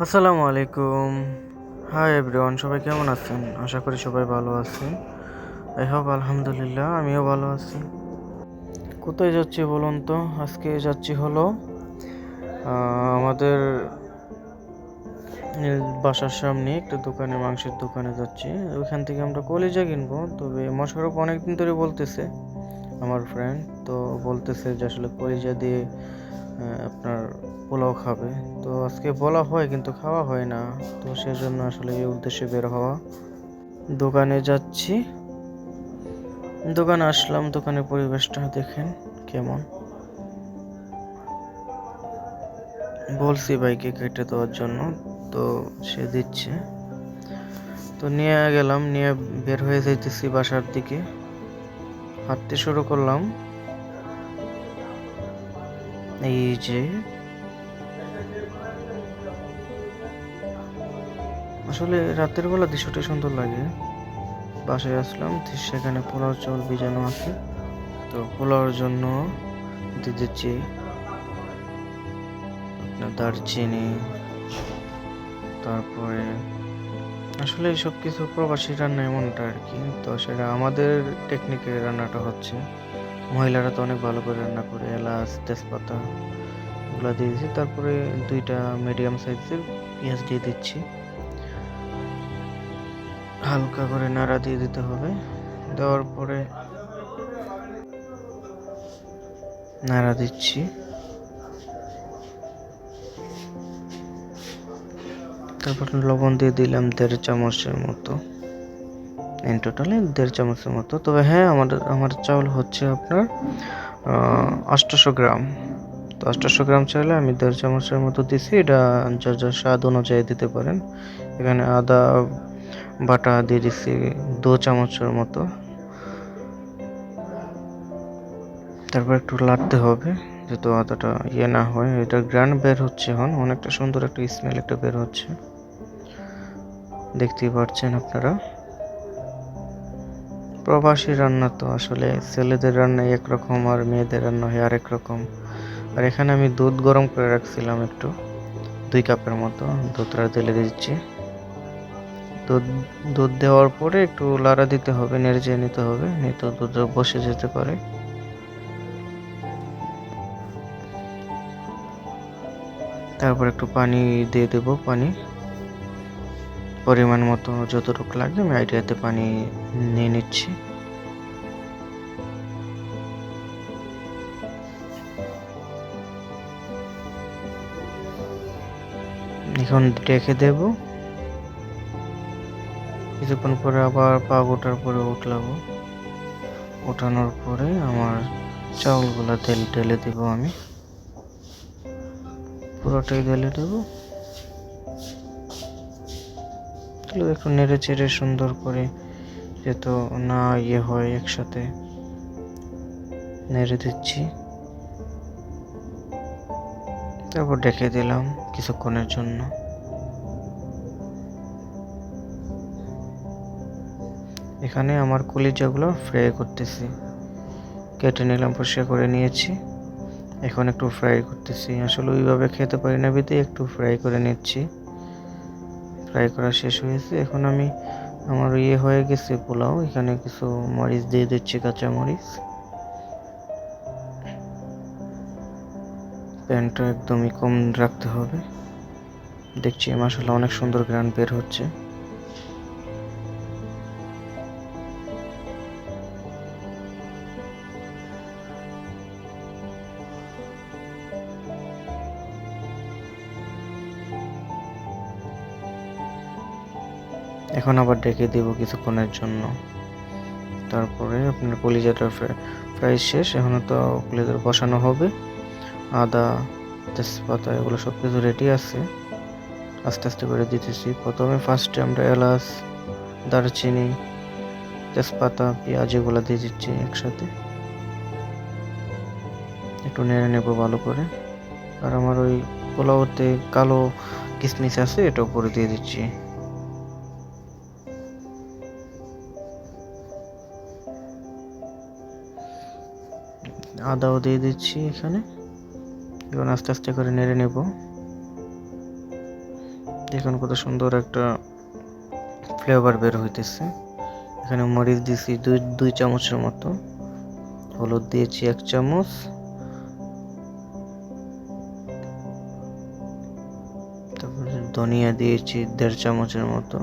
আসসালামু আলাইকুম। Hi everyone, সবাই কেমন আছেন? আশা করি সবাই ভালো আছেন। আই হোপ আলহামদুলিল্লাহ আমিও ভালো আছি। কোথায় যাচ্ছি বলুন তো? আজকে যাচ্ছি হলো আমাদের বাসার সামনে একটা দোকানে, মাংসের দোকানে যাচ্ছি। ওইখান থেকে আমরা কলিজা কিনবো। তবে মোশাররফ অনেকদিন ধরে বলতেছে, আমার ফ্রেন্ড তো বলতেছে যে আসলে কলিজা দিয়ে আপনার পোলাও খাবে। তো আজকে বলা হয় কিন্তু খাওয়া হয় না। তো সেজন্য আসলে এই উদ্দেশ্যে বের হওয়া। দোকানে যাচ্ছি, দোকানে আসলাম, দোকানের পরিবেশটা দেখেন কেমন। বলছি বাইকে কেটে দেওয়ার জন্য, তো সে দিচ্ছে। তো নিয়ে গেলাম, নিয়ে বের হয়ে যাইতেছি বাসার দিকে। হাঁটতে শুরু করলাম। এই যে আসলে রাতের বেলা দৃশ্যটা সুন্দর লাগে। বাসায় আসলাম, সেখানে পোলাও চাউল ভিজানো আছে। তো পোলাওর জন্য দিয়ে দিচ্ছি আপনার দারচিনি, তারপরে আসলে সব কিছু প্রবাসী রান্না এমনটা আর কি। তো সেটা আমাদের টেকনিকে রান্নাটা হচ্ছে, মহিলারা তো অনেক ভালো করে রান্না করে। এলাচ, তেজপাতা ওগুলো দিয়ে দিচ্ছি। তারপরে দুইটা মিডিয়াম সাইজের পেঁয়াজ দিয়ে দিচ্ছি। হালকা করে নাড়া দিয়ে দিতে হবে। দেওয়ার পরে নাড়া দিচ্ছি। তারপর লবণ দিয়ে দিলাম 1.5 চামচের মতো, ইন টোটালে 1.5 চামচের মতো। তবে হ্যাঁ, আমার চাউল হচ্ছে আপনার 800 গ্রাম। তো 800 গ্রাম চাইলে আমি 1.5 চামচের মতো দিছি। এটা যার যার স্বাদ অনুযায়ী দিতে পারেন। এখানে আদা বাটা দিয়ে দিচ্ছি 2 চামচের মতো। তারপর একটু লাড়তে হবে যাতে আদাটা না হয়। এটা গ্রান বের হচ্ছে, এখন অনেকটা সুন্দর একটা স্মেল একটা বের হচ্ছে, দেখতেই পাচ্ছেন আপনারা। প্রবাসী রান্না তো আসলে ছেলেদের রান্না একরকম আর মেয়েদের রান্না হয় আরেক রকম। আর এখানে আমি দুধ গরম করে রাখছিলাম একটু, 2 কাপের মতো দুধটা ঢেলে দিচ্ছি। দুধ দুধ দেওয়ার পরে একটু লাড়া দিতে হবে, নেড়ে চেড়ে নিতে হবে, নিয়ে তো দুধ বসে যেতে পারে। তারপর একটু পানি দিয়ে দেব, পানি পরিমাণ মতো যতটুকু লাগবে আমি আইডিয়াতে পানি নিয়ে নিচ্ছি। এখন রেখে দেব। কিছুক্ষণ পরে আবার পাক ওঠার পরে উঠলাবো। ওঠানোর পরে আমার চাউলগুলা ঢেলে দেব, আমি পুরোটাই ঢেলে দেবো। একটু নেড়ে চেড়ে সুন্দর করে যেহেতু না হয়, একসাথে নেড়ে দিচ্ছি। তারপর ঢেকে দিলাম কিছুক্ষণের জন্য। এখানে আমার কলিজাগুলো ফ্রাই করতেছি, কেটে নিলাম, পরিষ্কার করে নিয়েছি। এখন একটু ফ্রাই করতেছি, আসলে ওইভাবে খেতে পারি না বিধে একটু ফ্রাই করে নিচ্ছি। ফ্রাই করা শেষ হয়েছে। এখন আমি আমার হয়ে গেছে পোলাও, এখানে কিছু মরিচ দিয়ে দিচ্ছি, কাঁচা মরিচ। প্যানটা একদমই কম রাখতে হবে। দেখছি মাশাআল্লাহ অনেক সুন্দর গ্রান বের হচ্ছে। এখন আবার ঢেকে দেব কিছুক্ষণের জন্য। তারপরে আপনার কলিজাটা ফ্রাই শেষ। এখন তো কলিজা বসানো হবে। আদা, তেজপাতা এগুলো সব কিছু রেডি আছে। আস্তে আস্তে করে দিতেছি। প্রথমে ফার্স্টে আমরা এলাচ, দারচিনি, তেজপাতা, পেঁয়াজ এগুলো দিয়ে দিচ্ছি একসাথে। একটু নেড়ে নেবো ভালো করে। আর আমার ওই পোলাওতে কালো কিশমিশ আছে, এটা উপরে দিয়ে দিচ্ছি। আদাও দিয়ে দিচ্ছি এখানে। এখন আস্তে আস্তে করে নেড়ে নেব। দেখুন কত সুন্দর একটা ফ্লেভার বের হইতেছে। এখানে মরিচ দিয়েছি দুই চামচের মতো, হলুদ দিয়েছি 1 চামচ, তারপরে ধনিয়া দিয়েছি 1.5 চামচের মতো,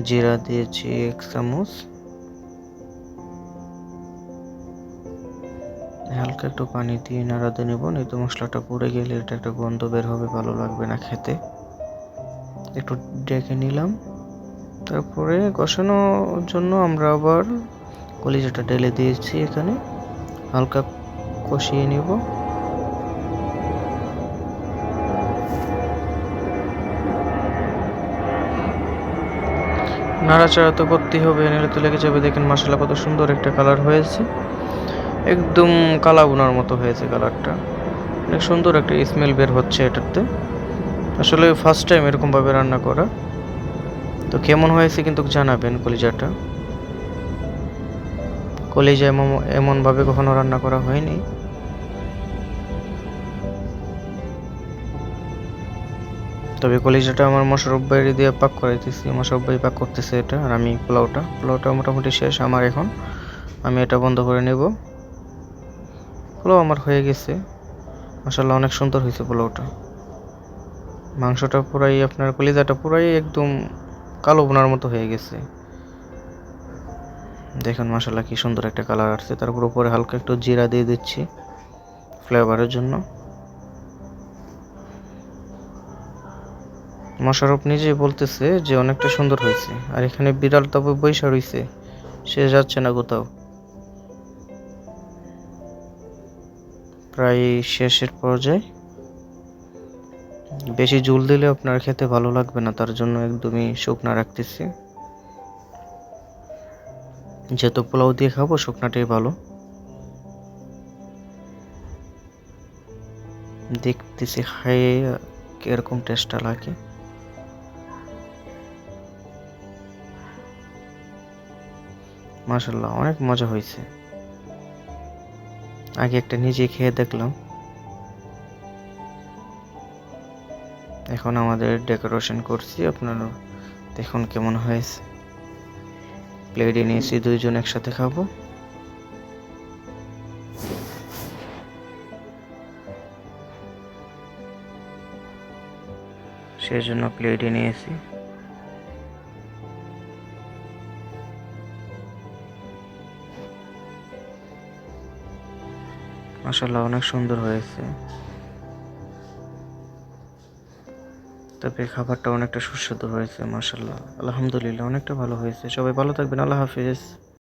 জিরা দিয়েছি 1 চামচ। হালকা একটু পানি দিয়ে নাড়াতে নেব, নয়তো মশলাটা পুড়ে গেলে এটা একটা গন্ধ বের হবে, ভালো লাগবে না খেতে। একটু ডেকে নিলাম, তারপরে কষানোর জন্য আমরা আবার কলিজাটা ঢেলে দিয়েছি এখানে, হালকা কষিয়ে নিব। নাড়াচাড়া তো করতেই হবে, নাহলে তো লেগে যাবে। দেখেন মশলা কত সুন্দর একটা কালার হয়েছে, একদম কালা বোনার মতো হয়েছে কালারটা, অনেক সুন্দর একটা স্মেল বের হচ্ছে এটাতে। আসলে ফার্স্ট টাইম এরকমভাবে রান্না করা, তো কেমন হয়েছে কিন্তু জানাবেন। কলিজা এমনভাবে কখনো রান্না করা হয়নি। তবে কলিজাটা আমার মোশাররফ ভাইয়ের দিয়ে পাক করাইতেছি, মোশাররফ ভাই পাক করতেছে এটা, আর আমি পোলাওটা মোটামুটি শেষ আমার এখন। আমি এটা বন্ধ করে নেব। পোলাও আমার হয়ে গেছে, মাশাআল্লাহ অনেক সুন্দর হয়েছে পোলাওটা। মাংসটা পুরাই আপনার, কলিজাটা পুরাই একদম কালো বোনার মতো হয়ে গেছে। দেখুন মাশাআল্লাহ কি সুন্দর একটা কালার আসছে। তারপর উপরে হালকা একটু জিরা দিয়ে দিচ্ছি ফ্লেভারের জন্য। মোশাররফ নিজেই বলতেছে যে অনেকটা সুন্দর হয়েছে, আর এখানে বিড়াল তবে বৈশা রইছে, সে যাচ্ছে না কোথাও। প্রায় শেষের পর্যায়ে, বেশি ঝোল দিলে আপনার খেতে ভালো লাগবে না, তার জন্য একদমই শুকনা রাখতেছি। যেহেতু পোলাও দিয়ে খাবো, শুকনাটাই ভালো। দেখতেছি খাইয়ে কিরকম টেস্টটা লাগে। মাশাআল্লাহ অনেক মজা হয়েছে। আগে একটা নিজে খেয়ে দেখলাম। এখন আমাদের ডেকোরেশন করছি, আপনারা দেখুন কেমন হয়েছে। প্লেটে নিয়েছি, দুইজন একসাথে খাবো। সেই জন্য প্লেটে নিয়েছি। মাশাআল্লাহ অনেক সুন্দর হয়েছে, তবে খাবারটা অনেকটা সুস্বাদু হয়েছে। মাশাআল্লাহ, আলহামদুলিল্লাহ অনেকটা ভালো হয়েছে। সবাই ভালো থাকবেন, আল্লাহ হাফিজ।